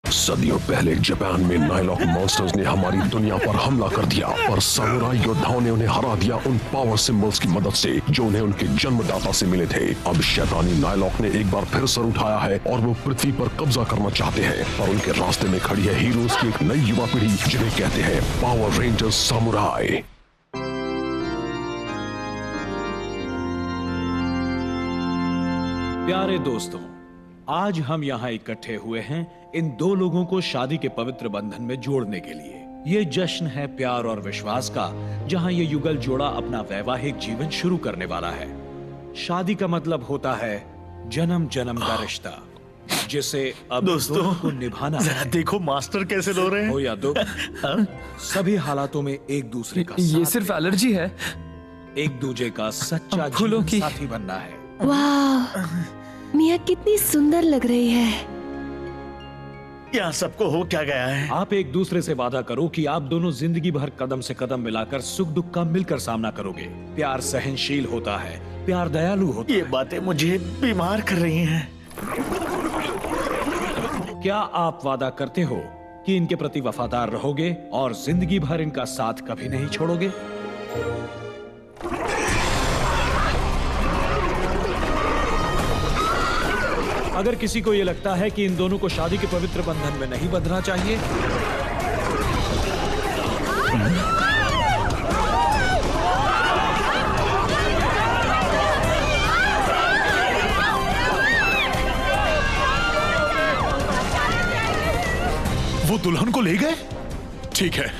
सदियों पहले जापान में नाइलॉक मॉन्स्टर्स ने हमारी दुनिया पर हमला कर दिया, पर सामुराई योद्धाओं ने उन्हें हरा दिया उन पावर सिंबल्स की मदद से जो उन्हें उनके जन्मदाता से मिले थे। अब शैतानी नाइलॉक ने एक बार फिर सर उठाया है और वो पृथ्वी पर कब्जा करना चाहते हैं, पर उनके रास्ते में खड़ी है हीरोज की एक नई युवा पीढ़ी जिन्हें कहते हैं पावर रेंजर्स सामुराई। प्यारे दोस्तों, आज हम यहाँ इकट्ठे हुए हैं इन दो लोगों को शादी के पवित्र बंधन में जोड़ने के लिए। ये जश्न है प्यार और विश्वास का, जहाँ ये युगल जोड़ा अपना वैवाहिक जीवन शुरू करने वाला है। शादी का मतलब होता है जन्म जन्म का रिश्ता, जिसे अब दोस्तों को निभाना है। देखो मास्टर कैसे रो रहे हैं। हो या दुख, सभी हालातों में एक दूसरे का ये साथ सिर्फ एलर्जी है। एक दूसरे का सच्चा फूलों जीवन की साथी बनना है। वाह, मिया कितनी सुंदर लग रही है। यहाँ सबको हो क्या गया है? आप एक दूसरे से वादा करो कि आप दोनों जिंदगी भर कदम से कदम मिलाकर सुख दुख का मिलकर सामना करोगे। प्यार सहनशील होता है, प्यार दयालु होता है। ये बातें मुझे बीमार कर रही हैं। क्या आप वादा करते हो कि इनके प्रति वफादार रहोगे और जिंदगी भर इनका साथ कभी नहीं छोड़ोगे? अगर किसी को यह लगता है कि इन दोनों को शादी के पवित्र बंधन में नहीं बंधना चाहिए, वो दुल्हन को ले गए? ठीक है,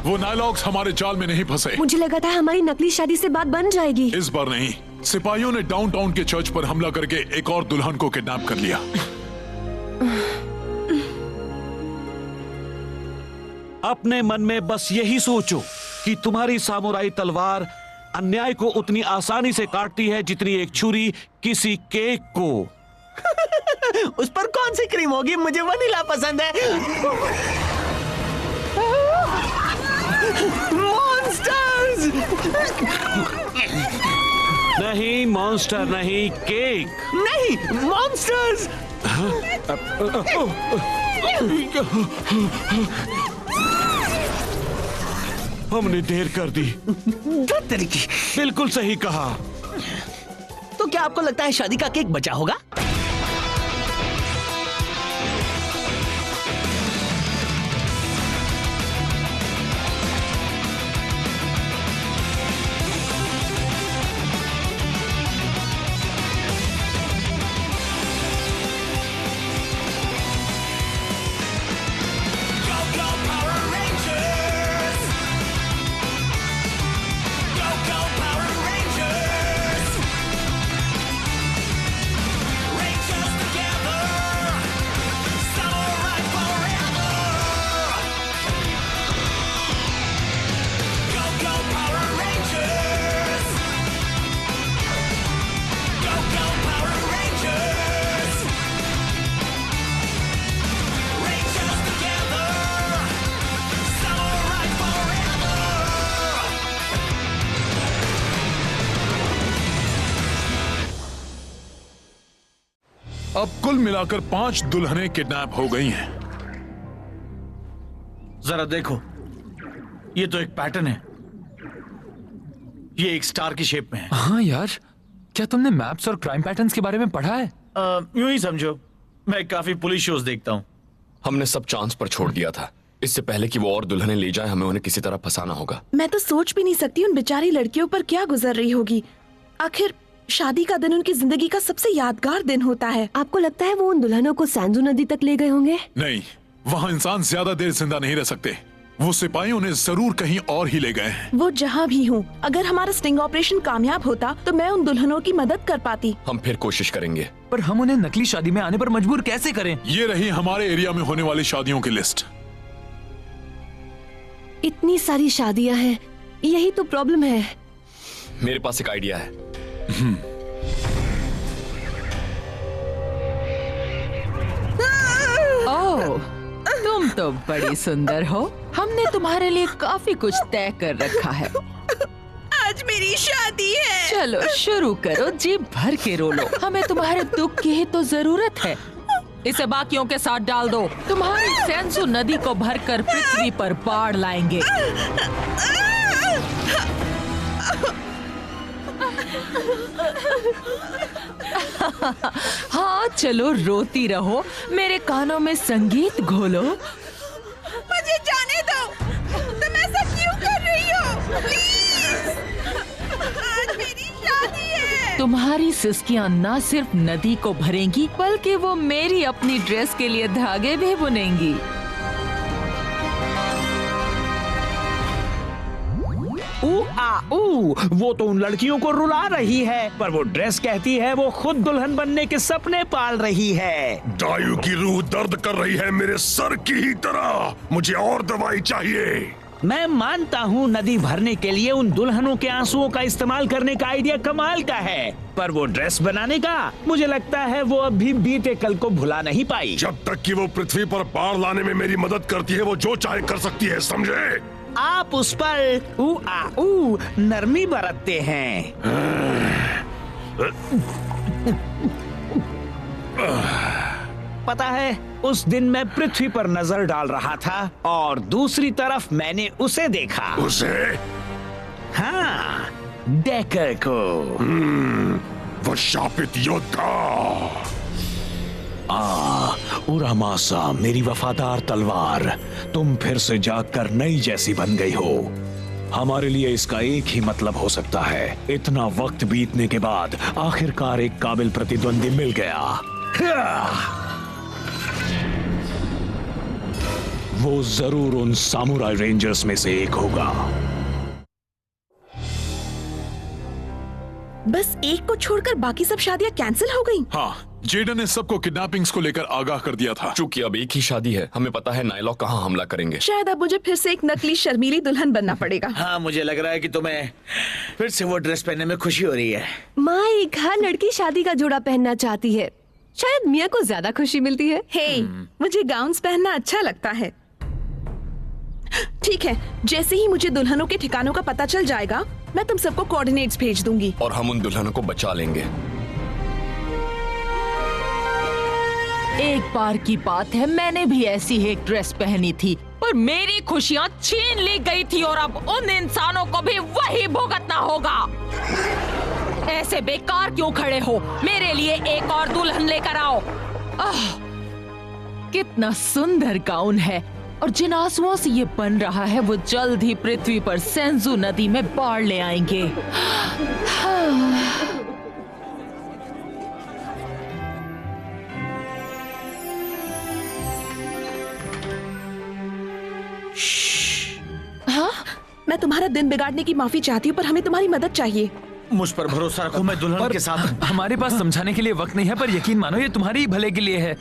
वो नाइलॉक्स हमारे जाल में नहीं फंसे। मुझे लगा था हमारी नकली शादी से बात बन जाएगी। इस बार नहीं। सिपाहियों ने डाउनटाउन के चर्च पर हमला करके एक और दुल्हन को किडनैप कर लिया। अपने मन में बस यही सोचो कि तुम्हारी सामुराई तलवार अन्याय को उतनी आसानी से काटती है जितनी एक छुरी किसी केक को। उस पर कौन सी क्रीम होगी? मुझे वनीला पसंद है। मॉन्स्टर्स! नहीं मॉन्स्टर नहीं, केक नहीं, मॉन्स्टर्स! हमने देर कर दी। तरीके। बिल्कुल सही कहा। तो क्या आपको लगता है शादी का केक बचा होगा? अब कुल मिलाकर 5 दुल्हनें किडनैप हो गई हैं। जरा देखो, ये तो एक पैटर्न है। ये एक स्टार की शेप में है। हाँ यार, क्या तुमने मैप्स और क्राइम पैटर्न्स के बारे में पढ़ा है? यूं ही समझो, मैं काफी पुलिस शोज देखता हूँ। हमने सब चांस पर छोड़ दिया था। इससे पहले कि वो और दुल्हनें ले जाए, हमें उन्हें किसी तरह फंसाना होगा। मैं तो सोच भी नहीं सकती उन बेचारी लड़कियों पर क्या गुजर रही होगी। आखिर शादी का दिन उनकी जिंदगी का सबसे यादगार दिन होता है। आपको लगता है वो उन दुल्हनों को सैंजू नदी तक ले गए होंगे? नहीं, वहाँ इंसान ज्यादा देर जिंदा नहीं रह सकते। वो सिपाही उन्हें जरूर कहीं और ही ले गए हैं। वो जहाँ भी हूँ, अगर हमारा स्टिंग ऑपरेशन कामयाब होता तो मैं उन दुल्हनों की मदद कर पाती। हम फिर कोशिश करेंगे। पर हम उन्हें नकली शादी में आने पर मजबूर कैसे करें? ये रही हमारे एरिया में होने वाली शादियों की लिस्ट। इतनी सारी शादियाँ हैं, यही तो प्रॉब्लम है। मेरे पास एक आइडिया है। ओह, तुम तो बड़ी सुंदर हो। हमने तुम्हारे लिए काफी कुछ तय कर रखा है। आज मेरी शादी है। चलो शुरू करो, जी भर के रो लो। हमें तुम्हारे दुख की ही तो जरूरत है। इसे बाकियों के साथ डाल दो। तुम्हारी सेंसु नदी को भरकर पृथ्वी पर बाढ़ लाएंगे। हाँ चलो रोती रहो, मेरे कानों में संगीत घोलो। मुझे जाने दो, तुम ऐसा क्यों कर रही हो? प्लीज, आज मेरी शादी है। तुम्हारी सिसकियां ना सिर्फ नदी को भरेंगी बल्कि वो मेरी अपनी ड्रेस के लिए धागे भी बुनेंगी। वो तो उन लड़कियों को रुला रही है, पर वो ड्रेस कहती है वो खुद दुल्हन बनने के सपने पाल रही है। डायू की रूह दर्द कर रही है मेरे सर की ही तरह। मुझे और दवाई चाहिए। मैं मानता हूँ नदी भरने के लिए उन दुल्हनों के आंसुओं का इस्तेमाल करने का आइडिया कमाल का है, पर वो ड्रेस बनाने का मुझे लगता है वो अभी बीते कल को भुला नहीं पाई। जब तक कि वो पृथ्वी पर बाढ़ लाने में मेरी मदद करती है, वो जो चाहे कर सकती है, समझे? आप उस पर नरमी बरतते हैं। पता है, उस दिन मैं पृथ्वी पर नजर डाल रहा था और दूसरी तरफ मैंने उसे देखा। उसे? हाँ, डेकर को। वो शापित योद्धा। उरामासा, मेरी वफादार तलवार, तुम फिर से जागकर नई जैसी बन गई हो। हमारे लिए इसका एक ही मतलब हो सकता है, इतना वक्त बीतने के बाद आखिरकार एक काबिल प्रतिद्वंदी मिल गया। वो जरूर उन सामुराई रेंजर्स में से एक होगा। बस एक को छोड़कर बाकी सब शादियां कैंसिल हो गईं। हाँ, जेडन ने सबको किडनैपिंग्स को लेकर आगाह कर दिया था। चूंकि अब एक ही शादी है, हमें पता है नाइलॉक कहाँ हमला करेंगे। शायद अब मुझे फिर से एक नकली शर्मीली दुल्हन बनना पड़ेगा। हाँ, मुझे लग रहा है कि तुम्हें फिर से वो ड्रेस पहनने में खुशी हो रही है। माइक, हर लड़की शादी का जोड़ा पहनना चाहती है। शायद मिया को ज्यादा खुशी मिलती है। हे, मुझे गाउन्स पहनना अच्छा लगता है। ठीक है, जैसे ही मुझे दुल्हनों के ठिकानों का पता चल जाएगा, मैं तुम सबको कोऑर्डिनेट्स भेज दूंगी। और हम उन दुल्हनों को बचा लेंगे। एक बार की बात है, मैंने भी ऐसी एक ड्रेस पहनी थी, पर मेरी खुशियाँ छीन ली गई थी और अब उन इंसानों को भी वही भुगतना होगा। ऐसे बेकार क्यों खड़े हो? मेरे लिए एक और दुल्हन लेकर आओ। कितना सुंदर गाउन है, और जिन आंसुओं से ये बन रहा है वो जल्द ही पृथ्वी पर सेंजू नदी में बाढ़ ले आएंगे। हाँ? मैं तुम्हारा दिन बिगाड़ने की माफी चाहती हूँ, पर हमें तुम्हारी मदद चाहिए। मुझ पर भरोसा रखो, मैं दुल्हन के साथ। हमारे पास समझाने के लिए वक्त नहीं है, पर यकीन मानो ये तुम्हारे ही भले के लिए है।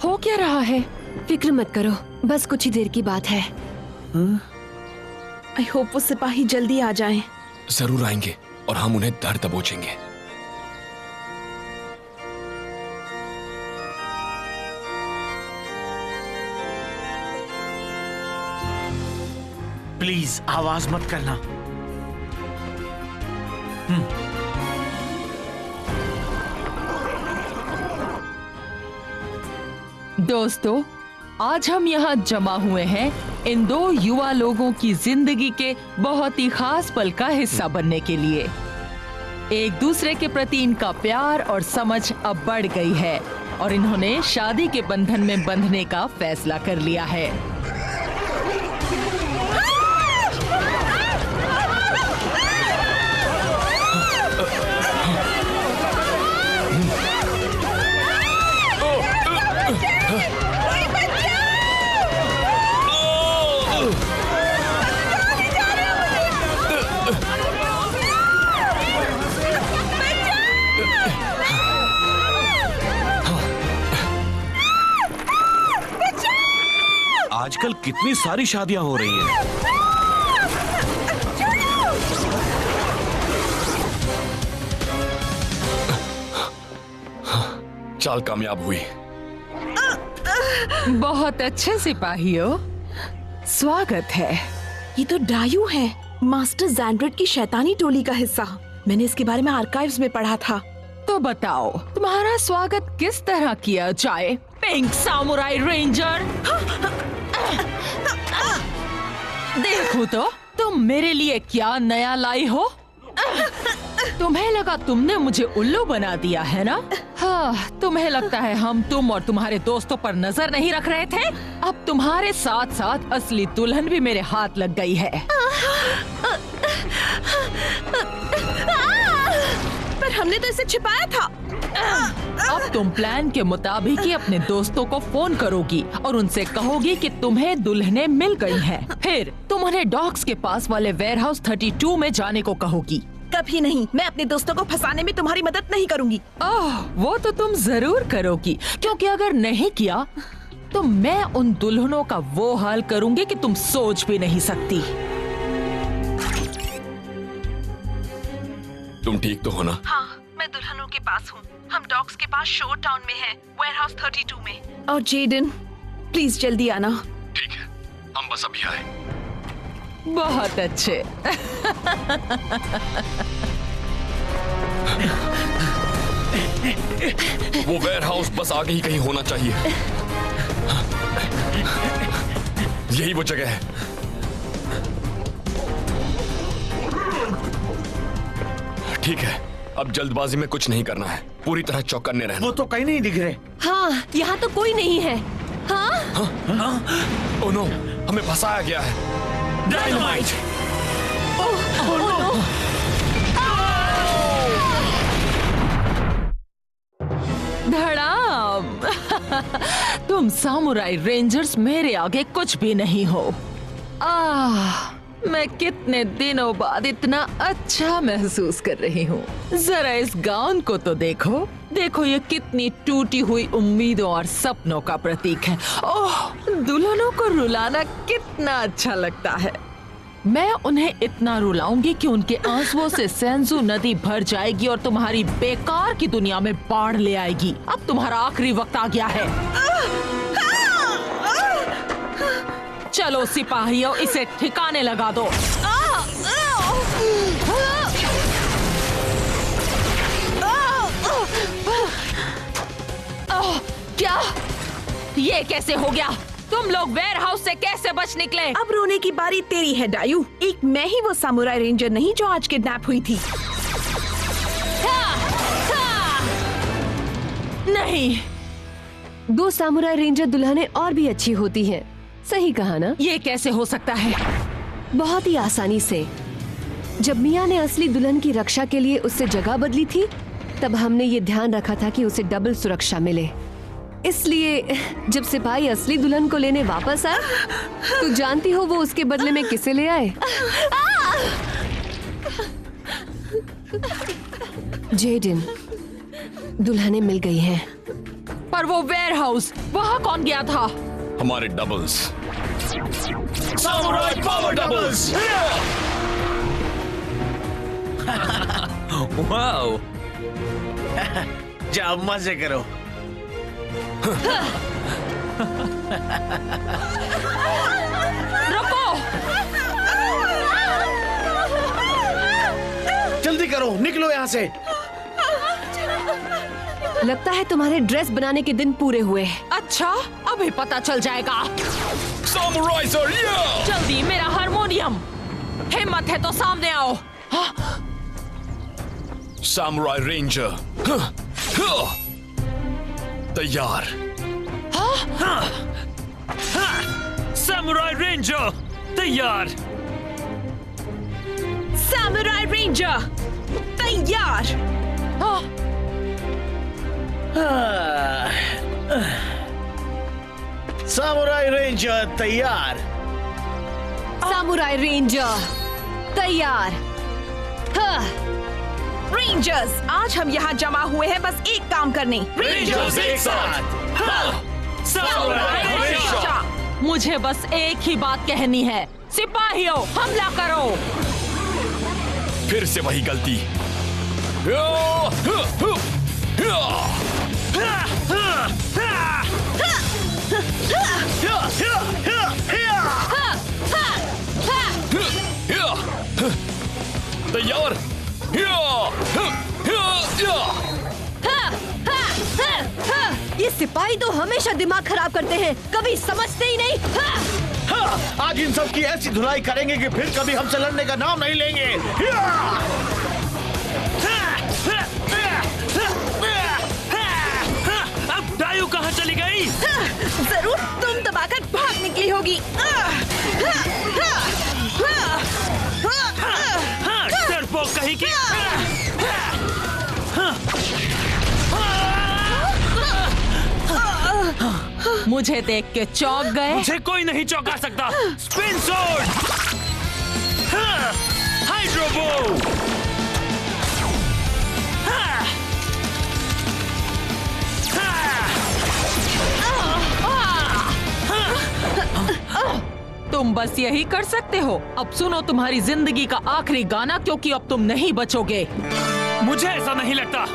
हो क्या रहा है? फिक्र मत करो, बस कुछ ही देर की बात है। आई होप वो सिपाही जल्दी आ जाएं। जरूर आएंगे और हम उन्हें धर दबोचेंगे। प्लीज आवाज मत करना। दोस्तों, आज हम यहाँ जमा हुए हैं इन दो युवा लोगों की जिंदगी के बहुत ही खास पल का हिस्सा बनने के लिए। एक दूसरे के प्रति इनका प्यार और समझ अब बढ़ गई है और इन्होंने शादी के बंधन में बंधने का फैसला कर लिया है। आजकल कितनी सारी शादियां हो रही हैं। चाल कामयाब हुई। बहुत अच्छे सिपाहियों, स्वागत है। ये तो डायू है, मास्टर जैंड्रेड की शैतानी टोली का हिस्सा। मैंने इसके बारे में आर्काइव्स में पढ़ा था। तो बताओ तुम्हारा स्वागत किस तरह किया जाए, पिंक सामुराई रेंजर? देखो तो तुम मेरे लिए क्या नया लाई हो। तुम्हें लगा तुमने मुझे उल्लू बना दिया है ना? हाँ, तुम्हें लगता है हम तुम और तुम्हारे दोस्तों पर नजर नहीं रख रहे थे? अब तुम्हारे साथ साथ असली दुल्हन भी मेरे हाथ लग गई है। पर हमने तो इसे छिपाया था। अब तुम प्लान के मुताबिक ही अपने दोस्तों को फोन करोगी और उनसे कहोगी कि तुम्हें दुल्हनें मिल गई हैं। फिर तुम उन्हें डॉक्स के पास वाले वेयरहाउस 32 में जाने को कहोगी। कभी नहीं, मैं अपने दोस्तों को फंसाने में तुम्हारी मदद नहीं करूंगी। ओह, वो तो तुम जरूर करोगी, क्योंकि अगर नहीं किया तो मैं उन दुल्हनों का वो हाल करूंगी कि तुम सोच भी नहीं सकती। तुम ठीक तो हो ना? हाँ, मैं दुल्हनों के पास हूँ। हम डॉक्स के पास शोर टाउन में हैं, वेयरहाउस 32 में। और जेडन, प्लीज जल्दी आना। ठीक है, हम बस अभी आए। बहुत अच्छे। वो वेयरहाउस बस आगे ही कहीं होना चाहिए। यही वो जगह है। ठीक है, अब जल्दबाजी में कुछ नहीं करना है, पूरी तरह चौकन्ने रहना। वो तो कहीं नहीं दिख रहे। हाँ, यहाँ तो कोई नहीं है। हाँ? ओह नो, हमें फंसाया गया है। डायनामाइट! धड़ाम। तुम सामुराई रेंजर्स मेरे आगे कुछ भी नहीं हो। मैं कितने दिनों बाद इतना अच्छा महसूस कर रही हूँ। जरा इस गाउन को तो देखो, देखो ये कितनी टूटी हुई उम्मीदों और सपनों का प्रतीक है। ओह, दुल्हनों को रुलाना कितना अच्छा लगता है। मैं उन्हें इतना रुलाऊंगी कि उनके आंसुओं से सेंजू नदी भर जाएगी और तुम्हारी बेकार की दुनिया में बाढ़ ले आएगी। अब तुम्हारा आखिरी वक्त आ गया है। चलो सिपाहियों, इसे ठिकाने लगा दो। क्या? ये कैसे हो गया? तुम लोग वेयरहाउस से कैसे बच निकले? अब रोने की बारी तेरी है डायू। एक मैं ही वो सामुराई रेंजर नहीं जो आज किडनैप हुई थी। नहीं, 2 सामुराई रेंजर दुल्हनें और भी अच्छी होती हैं। सही कहा ना? ये कैसे हो सकता है? बहुत ही आसानी से। जब मिया ने असली दुल्हन की रक्षा के लिए उससे जगह बदली थी, तब हमने ये ध्यान रखा था कि उसे डबल सुरक्षा मिले। इसलिए जब सिपाही असली दुल्हन को लेने वापस आए, तो जानती हो वो उसके बदले में किसे ले आए? जेडन, दुल्हनें मिल गई हैं। पर वो वेयरहाउस, वहाँ कौन गया था? हमारे doubles. Samurai power doubles! Wow! जाओ मजे करो। रुको! जल्दी करो, निकलो यहाँ से। लगता है तुम्हारे ड्रेस बनाने के दिन पूरे हुए। अच्छा, अभी पता चल जाएगा। सामुराई सर, जल्दी, मेरा हारमोनियम। हिम्मत है तो सामने आओ। सामुराई रेंजर तैयार। सामुराई रेंजर तैयार। सामुराई रेंजर तैयार। सामुराई रेंजर तैयार। सामुराई रेंजर तैयार। रेंजर्स, आज हम यहाँ जमा हुए हैं बस एक काम करने। रेंजर्स एक साथ। Samurai ranger. मुझे बस एक ही बात कहनी है, सिपाहियों हमला करो। फिर से वही गलती। तैयार। सिपाही तो हमेशा दिमाग खराब करते हैं, कभी समझते ही नहीं। आज इन सब की ऐसी धुलाई करेंगे कि फिर कभी हमसे लड़ने का नाम नहीं लेंगे। अब डायू कहाँ चली गई? जरूर तुम दबाकर भाग निकली होगी। डरपोक कहीं की। मुझे देख के चौंक गए? मुझे कोई नहीं चौंका सकता। स्पिन सोर्ड, हाइड्रोबो, तुम बस यही कर सकते हो। अब सुनो तुम्हारी जिंदगी का आखिरी गाना, क्योंकि अब तुम नहीं बचोगे। मुझे ऐसा नहीं लगता।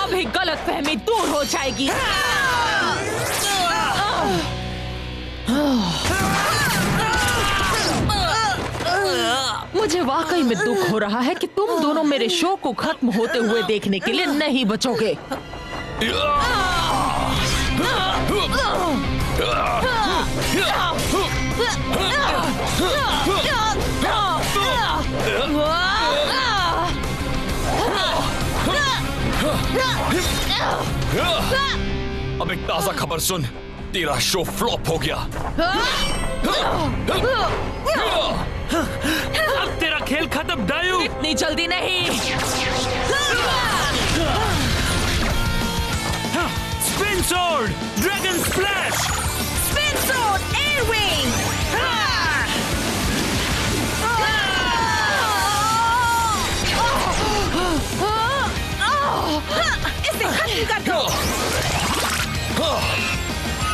अभी गलतफहमी दूर हो जाएगी। मुझे वाकई में दुख हो रहा है कि तुम दोनों मेरे शो को खत्म होते हुए देखने के लिए नहीं बचोगे। अब एक ताजा खबर सुन, तेरा शो फ्लॉप हो गया। अब तेरा खेल खत्म डायू। इतनी जल्दी नहीं। Spin sword, dragon splash, spin sword, air wing. इसे खत्म कर दो।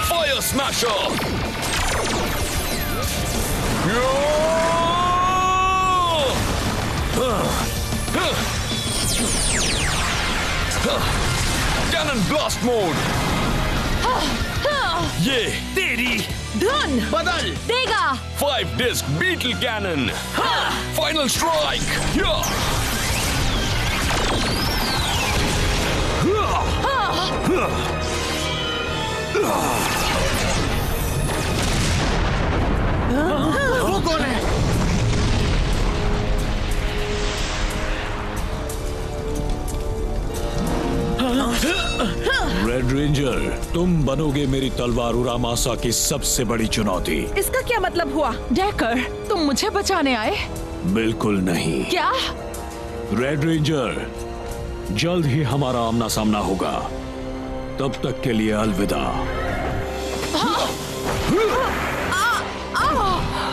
Fire smasher, cannon blast mode. ये तेरी धुन बदल देगा। 5 disc beetle cannon, final strike. वो कौन है? रेड रेंजर, तुम बनोगे मेरी तलवार उरामासा की सबसे बड़ी चुनौती। इसका क्या मतलब हुआ? डेकर, तुम मुझे बचाने आए? बिल्कुल नहीं। क्या? रेड रेंजर, जल्द ही हमारा आमना सामना होगा। तब तक के लिए अलविदा।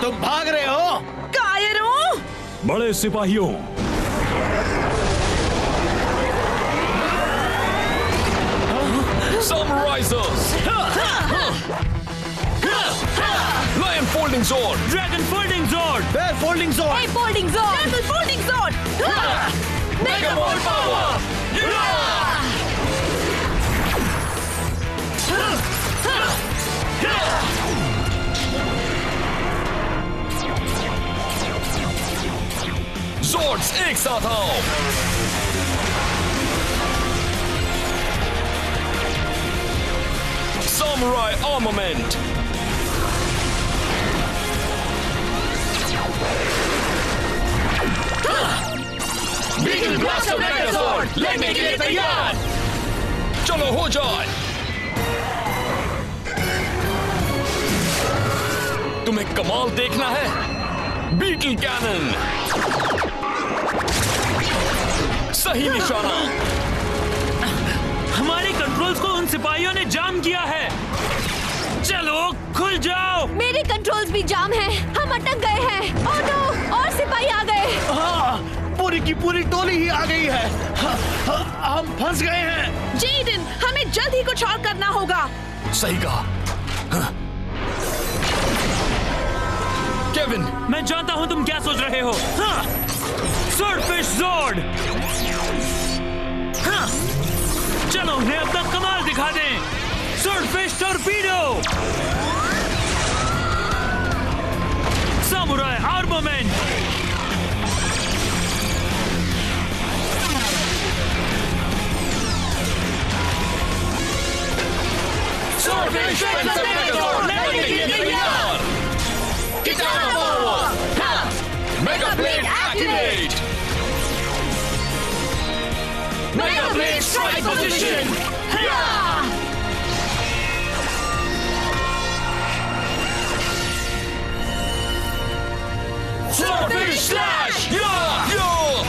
तुम भाग रहे हो? कायरों! बड़े सिपाहियों, Sunrisers, Lion Folding Sword, dragon folding zord, bear folding zone, Hey, folding zone! Temple folding zone! Mega Ball Power. Zords एक साथ आओ। Samurai Armament, Beacon Blaster Megazord, लेने के लिए तैयार। चलो हो जाए। तुम्हें कमाल देखना है? बीटल कैनन, सही निशाना। हमारे कंट्रोल्स को उन सिपाहियों ने जाम किया है। चलो खुल जाओ। मेरे कंट्रोल्स भी जाम हैं। हम अटक गए हैं। ओह नो, और सिपाही आ गए। हाँ, पूरी की पूरी टोली ही आ गई है। हम फंस गए हैं। जेडन, हमें जल्द ही कुछ और करना होगा। सही कहा। केविन, मैं जानता हूं तुम क्या सोच रहे हो। स्वॉर्डफिश जोर्ड, चलो उन्हें अपना कमाल दिखा दें। Swordfish torpedo, samurai armament, swordfish Spencer megazord लड़ने के लिए तैयार। Katana forward, mega blade activate, mega blade strike position. Swordfish slash! Yeah! Yeah!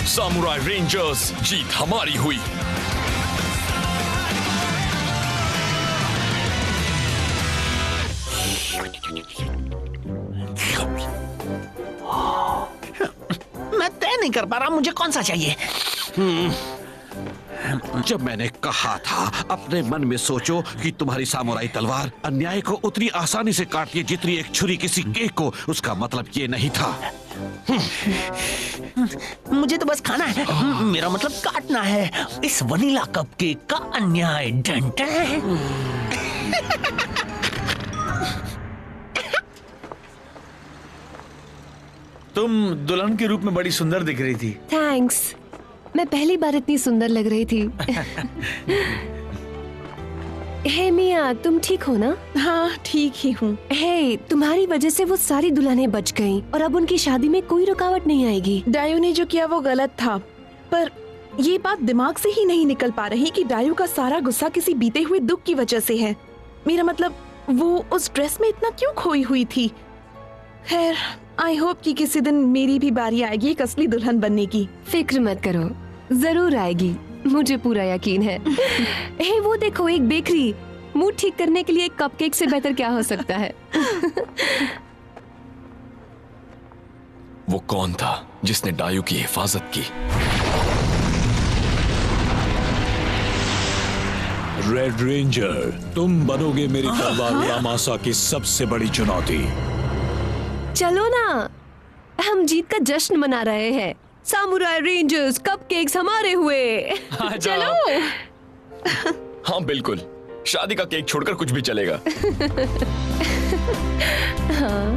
Samurai rangers, जीत हमारी हुई। मैं तय नहीं कर पा रहा मुझे कौन सा चाहिए। जब मैंने कहा था अपने मन में सोचो कि तुम्हारी सामुराई तलवार अन्याय को उतनी आसानी से काटती है जितनी एक छुरी किसी केक को, उसका मतलब ये नहीं था। मुझे तो बस खाना है, मेरा मतलब काटना है इस वनीला कपकेक का अन्याय। डंटे तुम दुल्हन के रूप में बड़ी सुंदर दिख रही थी। थैंक्स, मैं पहली बार इतनी सुंदर लग रही थी। हे मिया, तुम ठीक हो ना? हाँ ठीक ही हूँ। हे, तुम्हारी वजह से वो सारी दुल्हनें बच गईं और अब उनकी शादी में कोई रुकावट नहीं आएगी। डायू ने जो किया वो गलत था, पर ये बात दिमाग से ही नहीं निकल पा रही कि डायू का सारा गुस्सा किसी बीते हुए दुख की वजह से है। मेरा मतलब वो उस ड्रेस में इतना क्यों खोई हुई थी। खैर, आई होप कि किसी दिन मेरी भी बारी आएगी एक असली दुल्हन बनने की। फिक्र मत करो, जरूर आएगी, मुझे पूरा यकीन है। हे, वो देखो एक बेकरी। मूड ठीक करने के लिए एक कपकेक से बेहतर क्या हो सकता है। वो कौन था जिसने डायू की हिफाजत की? रेड रेंजर, तुम बनोगे मेरी तलवार यामासा की सबसे बड़ी चुनौती। चलो ना, हम जीत का जश्न मना रहे हैं। सामुराई रेंजर्स, कपकेक्स हमारे हुए। चलो। हाँ बिल्कुल, शादी का केक छोड़कर कुछ भी चलेगा। हाँ।